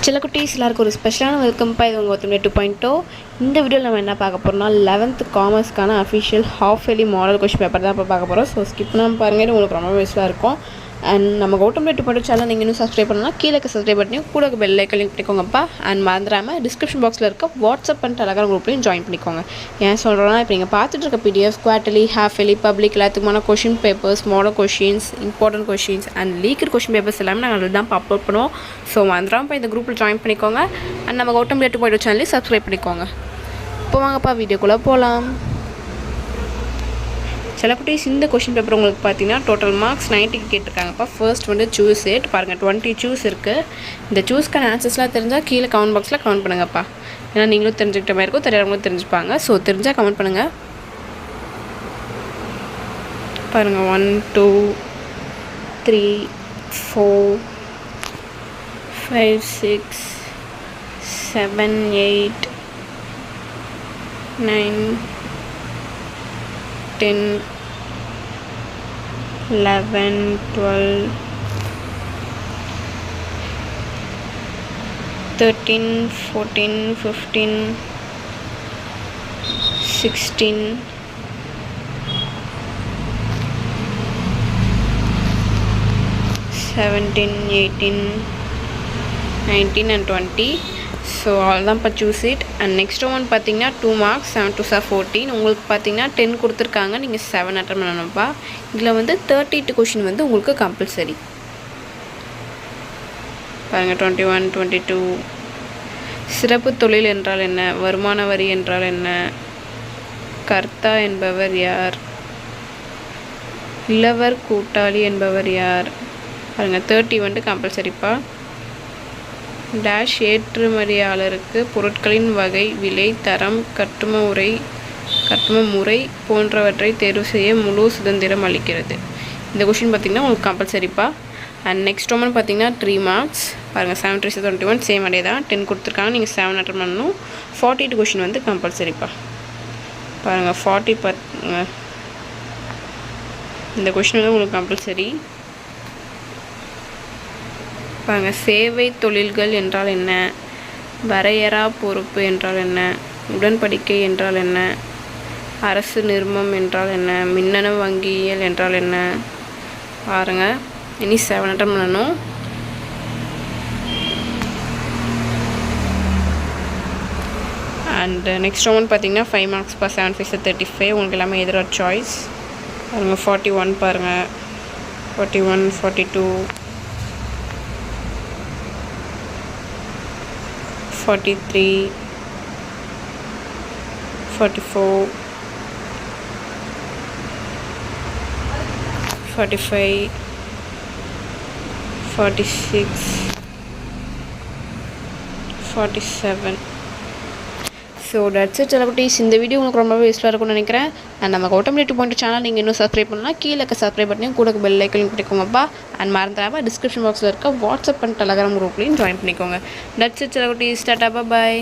சில குட்டீஸ் எல்லாருக்கும் ஒரு ஸ்பெஷலான வெல்கம்ப்பா. இது உங்கள் ஒருத்தவங்க 2.0. இந்த வீடியோவில் நம்ம என்ன பார்க்க போகிறோம்னா 11th காமர்ஸ்க்கான official half yearly model question paper தான் இப்போ பார்க்க போகிறோம். ஸோ ஸ்கிப் பண்ணாமல் பாருங்கள், இது உங்களுக்கு ரொம்ப யூஸ்ஃபுல்லாக இருக்கும். அண்ட் நம்ம கௌதம் 2.0 சேனல் நீங்கள் இன்னும் சப்ஸ்கிரைப் பண்ணலாம், கீழே சப்ஸ்கிரைப் பண்ணியும் கூட பெல் ஐக்கன் லிங்க் பண்ணிக்கோங்கப்பா. அண்ட் மறந்துடாமல் டிஸ்கிரிப்ஷன் பாக்ஸில் இருக்க வாட்ஸ்அப் அண்ட் டெலகிராம் குரூப்லையும் ஜாயின் பண்ணிக்கோங்க. ஏன் சொல்கிறோன்னா, இப்போ நீங்கள் பார்த்துட்டு இருக்க PDF quarterly, half yearly, public எல்லாத்துக்குமான question papers, model questions, important questions and leaked question papers எல்லாமே நாங்கள் அதில் தான் அப்லோட் பண்ணுவோம். ஸோ மறந்துடாமல் இப்போ இந்த குரூப்பில் ஜாயின் பண்ணிக்கோங்க. அண்ட் நம்ம கௌதம் 2.0 சேனலையும் சப்ஸ்கிரைப் பண்ணிக்கோங்க. இப்போ வாங்கப்பா வீடியோக்குள்ளே போகலாம். சில குட்டீஸ் இந்த கொஷின் பேப்பர் உங்களுக்கு பார்த்தீங்கன்னா டோட்டல் மார்க்ஸ் 90க்கு கேட்டிருக்காங்கப்பா. ஃபர்ஸ்ட் வந்து சூஸ் இட் பாருங்கள், 20 சூஸ் இருக்குது. இந்த சூஸ்க்கான ஆன்சர்ஸ்லாம் தெரிஞ்சால் கீழே கமெண்ட் பாக்ஸில் கமெண்ட் பண்ணுங்கப்பா. ஏன்னா நீங்களும் தெரிஞ்சுக்கிட்ட மாதிரி இருக்கும், தெரியாதவங்களும் தெரிஞ்சுப்பாங்க. ஸோ தெரிஞ்சால் கமெண்ட் பண்ணுங்கள். பாருங்கள் 1 2 3 4 5 6 7 8 9 10 11 12 13 14 15 16 17 18 19 and 20. ஸோ அவ்வளோதான் இப்போ choose it. And next one பார்த்தீங்கன்னா 2 marks 7 2 14. உங்களுக்கு பார்த்தீங்கன்னா 10 கொடுத்துருக்காங்க, நீங்கள் 7 அட்டன் பண்ணணும்ப்பா. இதில் வந்து 32 கொஷின் வந்து உங்களுக்கு கம்பல்சரி. பாருங்கள் 21 22. சிறப்பு தொழில் என்றால் என்ன? வருமான வரி என்றால் என்ன? கர்த்தா என்பவர் யார்? இளவர் கூட்டாளி என்பவர் யார்? பாருங்கள் 30 வந்து கம்பல்சரிப்பா. டேஷ் ஏற்றுமதியாளருக்கு பொருட்களின் வகை, விலை, தரம், கட்டும முறை போன்றவற்றை தேர்வு செய்ய முழு சுதந்திரம் அளிக்கிறது. இந்த கொஷின் பார்த்திங்கன்னா உங்களுக்கு கம்பல்சரிப்பா. அண்ட் நெக்ஸ்ட் ஒன் பார்த்திங்கன்னா 3 marks. பாருங்கள் 7 3 21 சேம் அதே தான். 10 கொடுத்துருக்காங்க, நீங்கள் 7 அட்டன் பண்ணணும். 42 கொஷின் வந்து கம்பல்சரிப்பா. பாருங்கள் 40 இந்த கொஷின் வந்து உங்களுக்கு கம்பல்சரி. பாருங்கள் சேவை தொழில்கள் என்றால் என்ன? வரையறா பொறுப்பு என்றால் என்ன? உடன்படிக்கை என்றால் என்ன? அரசு நிறுவனம் என்றால் என்ன? மின்னணு வங்கியியல் என்றால் என்ன? பாருங்கள் இனி 7 அட்டன் பண்ணணும். அண்ட் நெக்ஸ்ட் ஒன் பார்த்தீங்கன்னா 5 marks பா. 7 5 35. உங்களுக்கு எல்லாமே எதிராக சாய்ஸ். பாருங்கள் 41 பாருங்கள் 41 42 43 44 45 46 47. ஸோ தட்ஸ் இட் குட்டீஸ். இந்த வீடியோ உங்களுக்கு ரொம்பவே யூஸ்ஃபுல்லாக இருக்கும்னு நினைக்கிறேன். அண்ட் நம்ம கௌதம் 2.0 சேனல் நீங்கள் இன்னும் சப்ஸ்கிரைப் பண்ணலாம், கீழே சப்ஸ்கிரைப் பண்ணியும் கூட பெல் ஐக்கன் பண்ணிக்கோங்கப்பா. அண்ட் மறந்துடாமல் டிஸ்கிரிப்ஷன் பாக்ஸில் இருக்க வாட்ஸ்அப் அண்ட் டெலகிராம் குரூப்லையும் ஜாயின் பண்ணிக்கோங்க. தட்ஸ் இட் குட்டீஸ். டாடா பாய்.